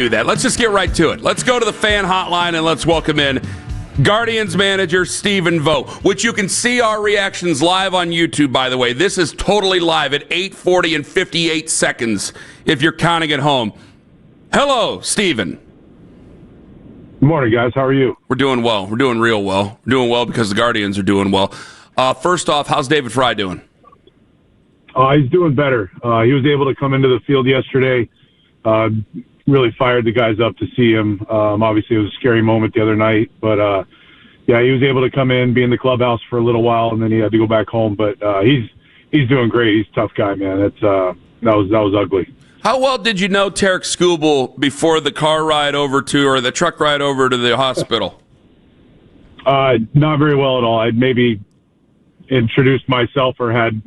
do that. Let's just get right to it. Let's go to the fan hotline and let's welcome in Guardians manager Stephen Vogt, which you can see our reactions live on YouTube, by the way. This is totally live at 8:40 and 58 seconds if you're counting at home. Hello, Stephen. Good morning, guys. How are you? We're doing well. We're doing real well. We're doing well because the Guardians are doing well. First off, how's David Fry doing? He's doing better. He was able to come into the field yesterday. Really fired the guys up to see him. Obviously, it was a scary moment the other night, but yeah, he was able to come in, be in the clubhouse for a little while, and then he had to go back home. But he's doing great. He's a tough guy, man. That was ugly. How well did you know Tarek Skubal before the car ride over to, or the truck ride over to the hospital? Not very well at all. I'd maybe introduced myself or had,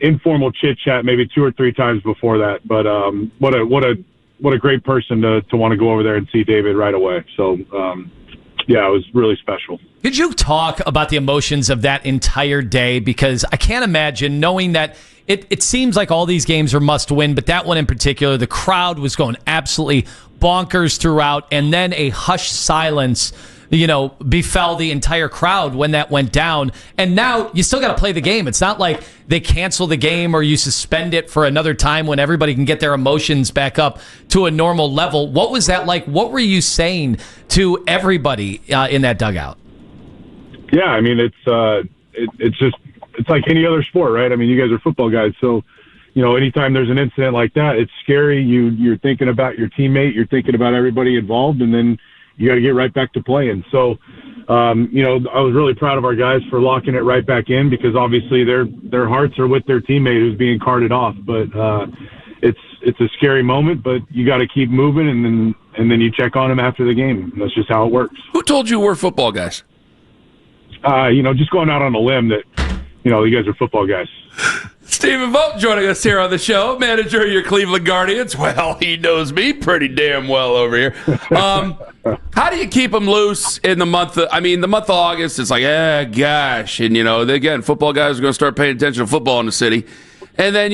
informal chit chat maybe 2 or 3 times before that. But what a great person to want to go over there and see David right away. So yeah, it was really special. Could you talk about the emotions of that entire day? Because I can't imagine, knowing that it seems like all these games are must win, but that one in particular, the crowd was going absolutely bonkers throughout, and then a hushed silence befell the entire crowd when that went down. And now you still got to play the game. It's not like they cancel the game or you suspend it for another time when everybody can get their emotions back up to a normal level. What was that like? What were you saying to everybody in that dugout? Yeah, I mean, it's like any other sport, right? I mean, you guys are football guys, so anytime there's an incident like that, it's scary. You're thinking about your teammate, you're thinking about everybody involved, and then you got to get right back to playing. So, I was really proud of our guys for locking it right back in, because obviously their hearts are with their teammate who's being carted off. But it's a scary moment, but you got to keep moving, and then you check on them after the game. That's just how it works. Who told you we're football guys? Just going out on a limb that, you guys are football guys. Stephen Vogt joining us here on the show, manager of your Cleveland Guardians. Well, he knows me pretty damn well over here. How do you keep them loose in the month of August? It's like, gosh. And, again, football guys are going to start paying attention to football in the city. And then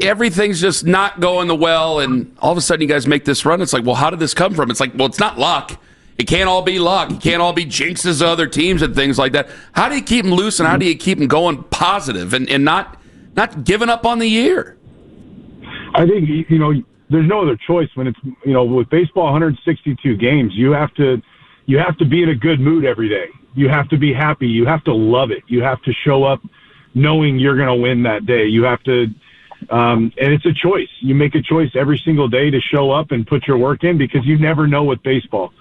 everything's just not going the well. And all of a sudden you guys make this run. It's like, well, how did this come from? It's like, well, it's not luck. It can't all be luck. It can't all be jinxes of other teams and things like that. How do you keep them loose, and how do you keep them going positive and not giving up on the year? I think, there's no other choice when it's, with baseball, 162 games, you have to be in a good mood every day. You have to be happy. You have to love it. You have to show up knowing you're going to win that day. You have to, and it's a choice. You make a choice every single day to show up and put your work in, because you never know with baseball.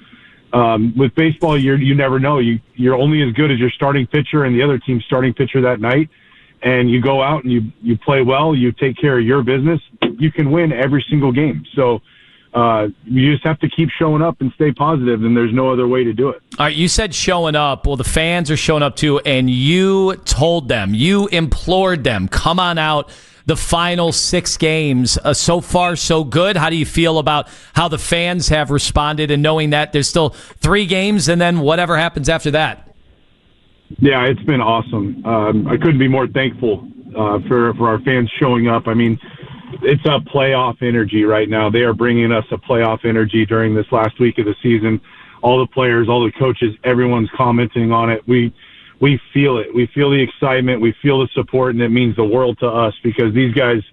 With baseball, you never know. You're only as good as your starting pitcher and the other team's starting pitcher that night. And you go out and you play well, you take care of your business, you can win every single game. So you just have to keep showing up and stay positive, and there's no other way to do it. All right, you said showing up. Well, the fans are showing up too, and you told them, you implored them, come on out. The final 6 games, so far so good. How do you feel about how the fans have responded, and knowing that there's still 3 games and then whatever happens after that? Yeah, it's been awesome. I couldn't be more thankful for our fans showing up. I mean, it's a playoff energy right now. They are bringing us a playoff energy during this last week of the season. All the players, all the coaches, everyone's commenting on it. We feel it. We feel the excitement. We feel the support, and it means the world to us, because these guys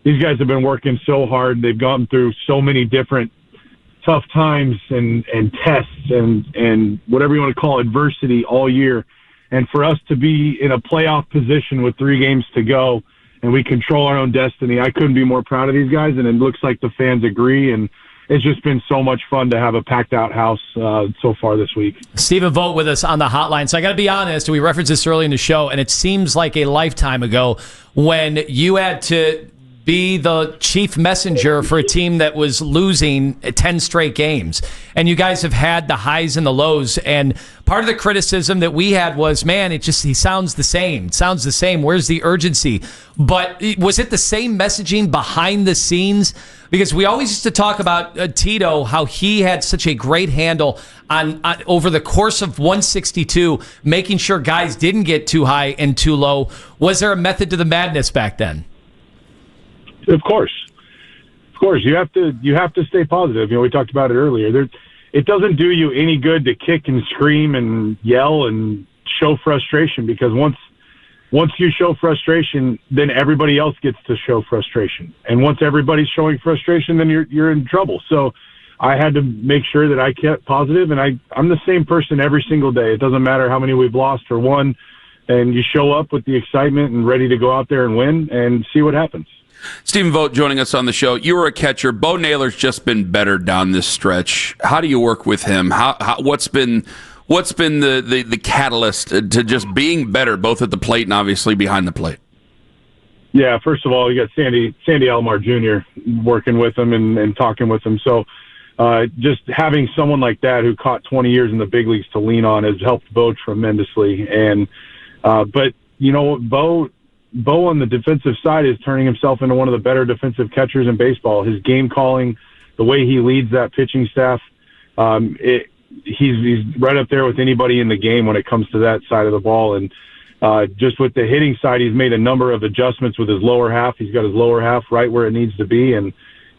have been working so hard. They've gone through so many different tough times and tests and whatever you want to call adversity all year. And for us to be in a playoff position with 3 games to go, and we control our own destiny, I couldn't be more proud of these guys, and it looks like the fans agree, and it's just been so much fun to have a packed-out house so far this week. Stephen Vogt with us on the hotline. So I got to be honest, we referenced this early in the show, and it seems like a lifetime ago when you had to be the chief messenger for a team that was losing 10 straight games. And you guys have had the highs and the lows. And part of the criticism that we had was, man, he sounds the same. It sounds the same. Where's the urgency? But was it the same messaging behind the scenes? Because we always used to talk about Tito, how he had such a great handle on over the course of 162, making sure guys didn't get too high and too low. Was there a method to the madness back then? Of course. course, you have to stay positive. We talked about it earlier. It doesn't do you any good to kick and scream and yell and show frustration, because once you show frustration, then everybody else gets to show frustration. And once everybody's showing frustration, then you're in trouble. So I had to make sure that I kept positive, and I'm the same person every single day. It doesn't matter how many we've lost or won, and you show up with the excitement and ready to go out there and win and see what happens. Stephen Vogt joining us on the show. You were a catcher. Bo Naylor's just been better down this stretch. How do you work with him? What's been the catalyst to just being better, both at the plate and obviously behind the plate? Yeah, first of all, you got Sandy Alomar Jr. working with him and talking with him. So just having someone like that who caught 20 years in the big leagues to lean on has helped Bo tremendously. And but Bo on the defensive side is turning himself into one of the better defensive catchers in baseball. His game calling, the way he leads that pitching staff, he's right up there with anybody in the game when it comes to that side of the ball. And just with the hitting side, he's made a number of adjustments with his lower half. He's got his lower half right where it needs to be, and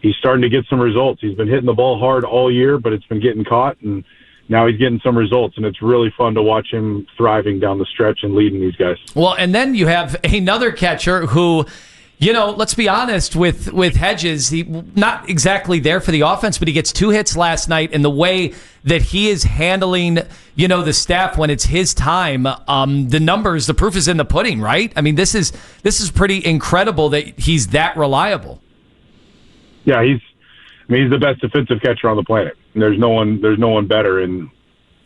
he's starting to get some results. He's been hitting the ball hard all year, but it's been getting caught, and now he's getting some results, and it's really fun to watch him thriving down the stretch and leading these guys. Well, and then you have another catcher who, let's be honest, with Hedges, he not exactly there for the offense, but he gets 2 hits last night, and the way that he is handling, the staff when it's his time, the numbers, the proof is in the pudding, right? I mean, this is pretty incredible that he's that reliable. Yeah, he's the best defensive catcher on the planet. There's no one better, and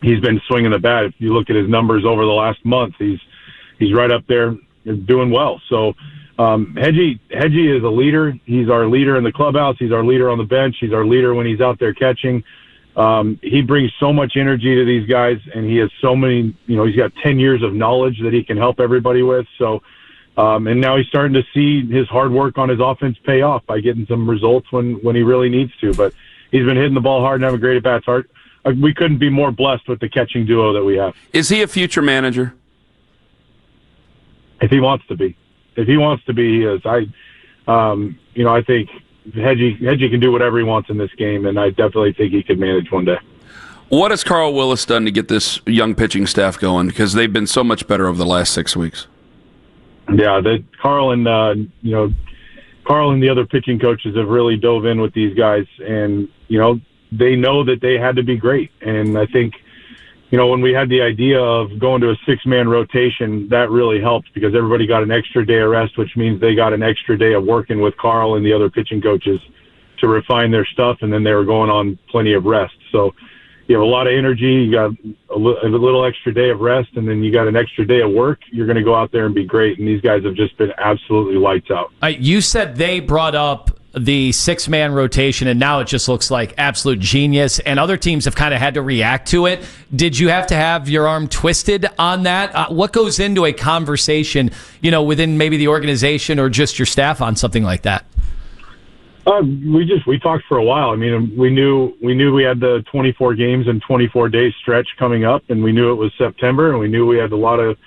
he's been swinging the bat. If you look at his numbers over the last month, he's right up there doing well. So Hedgie is a leader. He's our leader in the clubhouse. He's our leader on the bench. He's our leader when he's out there catching. He brings so much energy to these guys, and he has so many, he's got 10 years of knowledge that he can help everybody with. So, and now he's starting to see his hard work on his offense pay off by getting some results when he really needs to. But he's been hitting the ball hard and having great at-bats. We couldn't be more blessed with the catching duo that we have. Is he a future manager? If he wants to be. If he wants to be, he is. I think Hedgie can do whatever he wants in this game, and I definitely think he could manage one day. What has Carl Willis done to get this young pitching staff going? Because they've been so much better over the last 6 weeks. Yeah, Carl and the other pitching coaches have really dove in with these guys, and they know that they had to be great. And I think when we had the idea of going to a 6-man rotation, that really helped because everybody got an extra day of rest, which means they got an extra day of working with Carl and the other pitching coaches to refine their stuff, and then they were going on plenty of rest. So you have a lot of energy, you got a little extra day of rest, and then you got an extra day of work. You're going to go out there and be great, and these guys have just been absolutely lights out. You said they brought up the 6-man rotation, and now it just looks like absolute genius, and other teams have kind of had to react to it. Did you have to have your arm twisted on that? What goes into a conversation, within maybe the organization or just your staff on something like that? We talked for a while. I mean, we knew we had the 24 games and 24 days stretch coming up, and we knew it was September, and we knew we had a lot of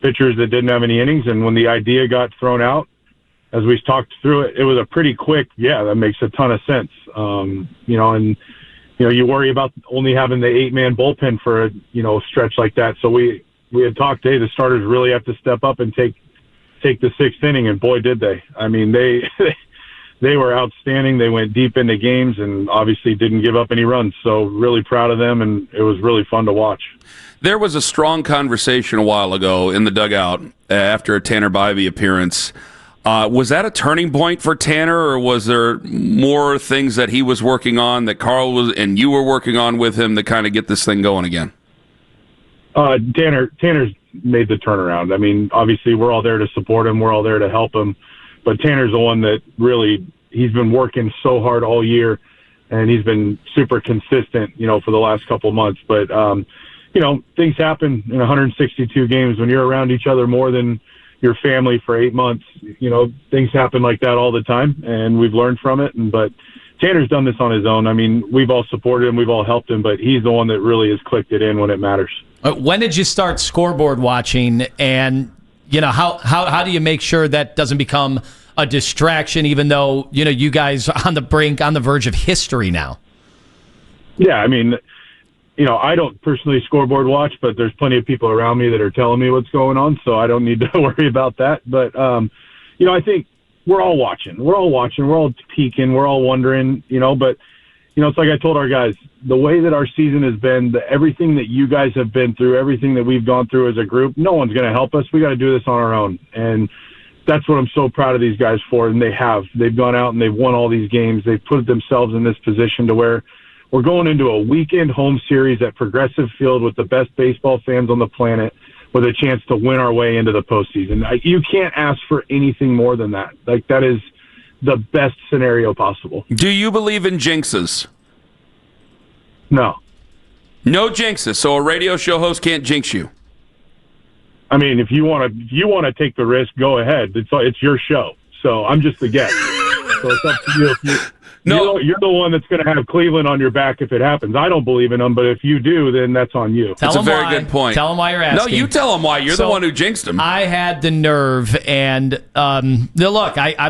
pitchers that didn't have any innings. And when the idea got thrown out, as we talked through it, it was a pretty quick, yeah, that makes a ton of sense. You worry about only having the 8-man bullpen for a stretch like that. So we had talked, hey, the starters really have to step up and take the 6th inning, and boy, did they. I mean, they were outstanding. They went deep into games and obviously didn't give up any runs. So really proud of them, and it was really fun to watch. There was a strong conversation a while ago in the dugout after a Tanner Bivey appearance. Was that a turning point for Tanner, or was there more things that he was working on that Carl was and you were working on with him to kind of get this thing going again? Tanner's made the turnaround. I mean, obviously we're all there to support him. We're all there to help him. But Tanner's the one that really, he's been working so hard all year, and he's been super consistent, for the last couple of months. But, things happen in 162 games when you're around each other more than your family for 8 months. Things happen like that all the time, and we've learned from it. But Tanner's done this on his own. I mean, we've all supported him, we've all helped him, but he's the one that really has clicked it in when it matters. When did you start scoreboard watching, and how do you make sure that doesn't become a distraction, even though, you guys are on the verge of history now? Yeah, I mean, I don't personally scoreboard watch, but there's plenty of people around me that are telling me what's going on, so I don't need to worry about that. But, I think we're all watching. We're all peeking. We're all wondering, but, it's like I told our guys, the way that our season has been, everything that you guys have been through, everything that we've gone through as a group, no one's going to help us. We got to do this on our own. And that's what I'm so proud of these guys for, and they've gone out and they've won all these games. They've put themselves in this position to where we're going into a weekend home series at Progressive Field with the best baseball fans on the planet, with a chance to win our way into the postseason. You can't ask for anything more than that. Like, that is the best scenario possible. Do you believe in jinxes? No. No jinxes. So a radio show host can't jinx you. I mean, if you want to take the risk, go ahead. It's your show. So I'm just the guest. So it's up to you. No, you're the one that's going to have Cleveland on your back if it happens. I don't believe in them, but if you do, then that's on you. That's a very good point. Tell them why you're asking. No, you tell them why. You're the one who jinxed them. I had the nerve, and look, I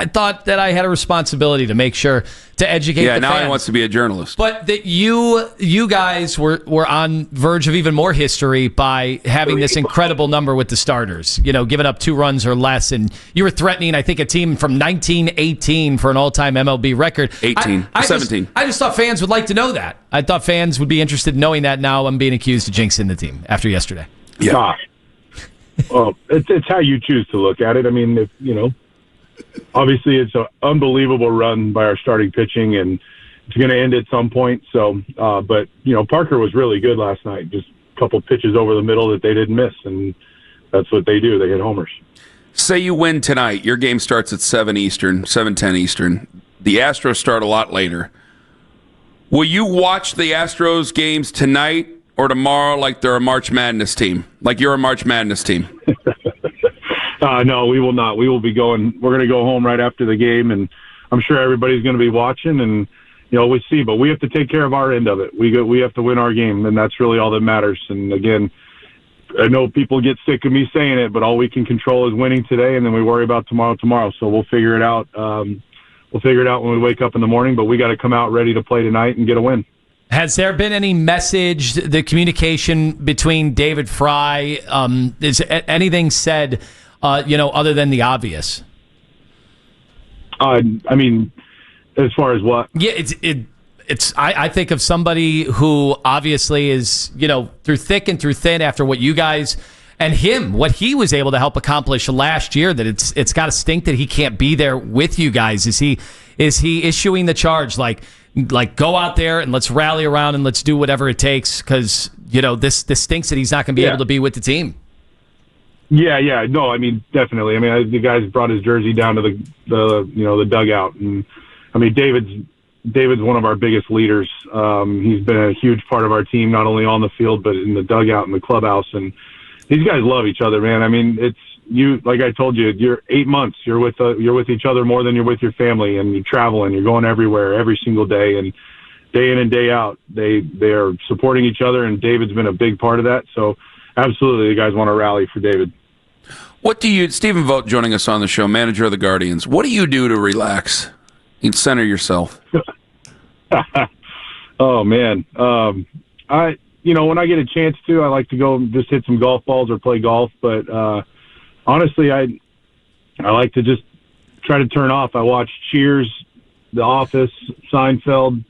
thought that I had a responsibility to make sure to educate the fans. Yeah, now he wants to be a journalist. But that you guys were on verge of even more history by having this incredible number with the starters, giving up 2 runs or less, and you were threatening, I think, a team from 1918 for an all-time MLB record. 17. I just thought fans would like to know that. I thought fans would be interested in knowing that. Now I'm being accused of jinxing the team after yesterday. Yeah. Well, it's how you choose to look at it. I mean, obviously it's an unbelievable run by our starting pitching, and it's going to end at some point. So, but Parker was really good last night. Just a couple pitches over the middle that they didn't miss, and that's what they do. They hit homers. Say you win tonight. Your game starts at 7 Eastern, 7:10 Eastern. The Astros start a lot later. Will you watch the Astros games tonight or tomorrow like they're a March Madness team? Like you're a March Madness team? No, we will not. We will be going. We're going to go home right after the game, and I'm sure everybody's going to be watching, and we'll see. But we have to take care of our end of it. We have to win our game, and that's really all that matters. And again, I know people get sick of me saying it, but all we can control is winning today, and then we worry about tomorrow. So we'll figure it out. We'll figure it out when we wake up in the morning. But we got to come out ready to play tonight and get a win. Has there been any message, the communication between David Fry? Is anything said? Other than the obvious? I mean, as far as what? Yeah, I think of somebody who obviously is, through thick and through thin after what you guys and what he was able to help accomplish last year, that it's got to stink that he can't be there with you guys. Is he issuing the charge like go out there and let's rally around and let's do whatever it takes because, this stinks that he's not going to be able to be with the team? Yeah. No, I mean, definitely. I mean, the guys brought his jersey down to the dugout, and I mean, David's one of our biggest leaders. He's been a huge part of our team, not only on the field but in the dugout and the clubhouse. And these guys love each other, man. I mean, it's like I told you, you're 8 months. You're with each other more than you're with your family, and you're traveling. You're going everywhere every single day, and day in and day out, they are supporting each other. And David's been a big part of that. So, absolutely, you guys want to rally for David. Stephen Vogt joining us on the show, manager of the Guardians. What do you do to relax and center yourself? Oh man. When I get a chance to, I like to go just hit some golf balls or play golf. But, honestly, I like to just try to turn off. I watch Cheers, The Office, Seinfeld,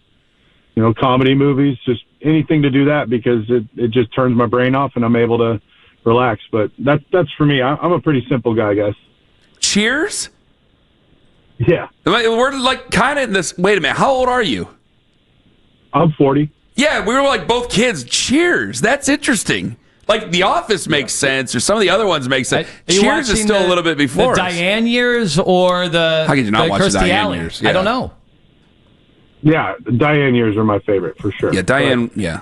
comedy movies, just anything to do that because it just turns my brain off and I'm able to relax. But that's for me. I'm a pretty simple guy, guys. Cheers? Yeah. We're like kind of in this. Wait a minute. How old are you? I'm 40. Yeah, we were like both kids. Cheers. That's interesting. Like The Office makes sense, or some of the other ones make sense. Cheers is still a little bit before the us. Diane years or the How could you not watch Kirstie Diane Alley? years? Yeah. I don't know. Yeah, Diane years are my favorite for sure. Yeah, Diane. But, yeah.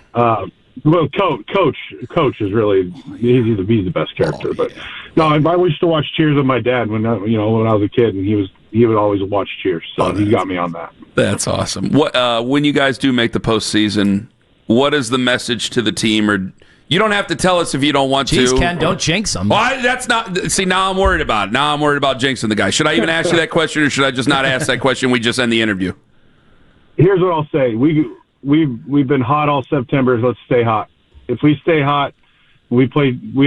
Well, Coach is really he's the best character. But no, I used to watch Cheers with my dad when I was a kid, and he would always watch Cheers. So he got me on that. That's awesome. What when you guys do make the postseason, what is the message to the team, or You don't have to tell us if you don't want Jeez, to. Ken, don't jinx him. Well, that's not. See, now I'm worried about it. Now I'm worried about jinxing the guy. Should I even ask you that question, or should I just not ask that question? We just end the interview. Here's what I'll say: we've been hot all September. Let's stay hot. If we stay hot, we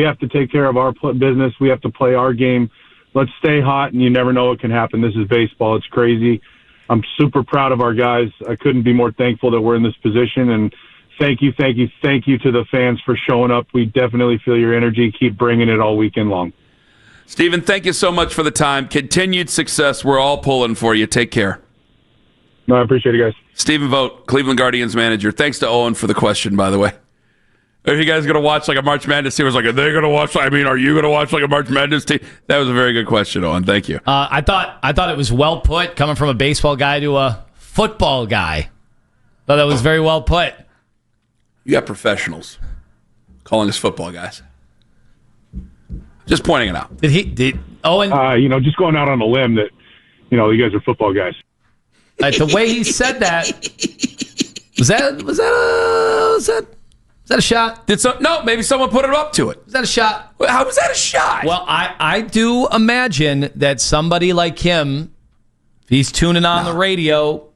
have to take care of our business. We have to play our game. Let's stay hot, and you never know what can happen. This is baseball. It's crazy. I'm super proud of our guys. I couldn't be more thankful that we're in this position, and thank you to the fans for showing up. We definitely feel your energy. Keep bringing it all weekend long. Stephen, thank you so much for the time. Continued success. We're all pulling for you. Take care. No, I appreciate it, guys. Stephen Vogt, Cleveland Guardians manager. Thanks to Owen for the question, by the way. Are you guys going to watch like a March Madness team? Are you going to watch like a March Madness team? That was a very good question, Owen. Thank you. I thought it was well put, coming from a baseball guy to a football guy. Thought that was very well put. You got professionals calling us football guys. Just pointing it out. Did Owen? Just going out on a limb that, you guys are football guys. The way he said that, was that a shot? No, maybe someone put it up to it. Was that a shot? How was that a shot? Well, I do imagine that somebody like him, if he's tuning on the radio,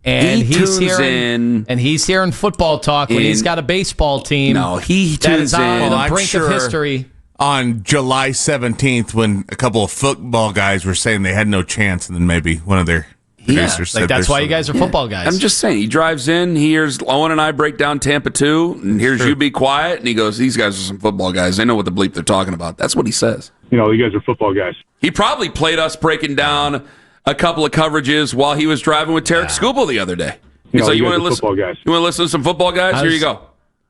and he's hearing football talk when he's got a baseball team. No, he that tunes is on in. the brink of history. On July 17th, when a couple of football guys were saying they had no chance, and then maybe one of their producers said that's why you guys are football guys. I'm just saying, he drives in, he hears Owen and I break down Tampa 2, and hears you be quiet, and he goes, these guys are some football guys. They know what the bleep they're talking about. That's what he says. You guys are football guys. He probably played us breaking down a couple of coverages while he was driving with Tarek Skubal the other day. He's like, you want to listen? You want to listen to some football guys? Here you go.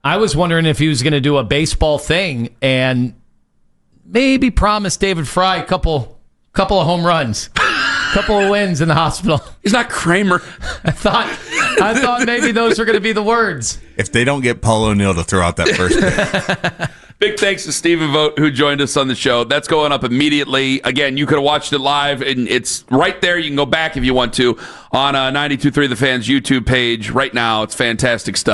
I was wondering if he was going to do a baseball thing and maybe promise David Fry a couple of home runs, couple of wins in the hospital. He's not Kramer. I thought maybe those were going to be the words. If they don't get Paul O'Neill to throw out that first pitch. Big thanks to Stephen Vogt, who joined us on the show. That's going up immediately. Again, you could have watched it live, and it's right there. You can go back if you want to on 92.3 The Fans YouTube page right now. It's fantastic stuff.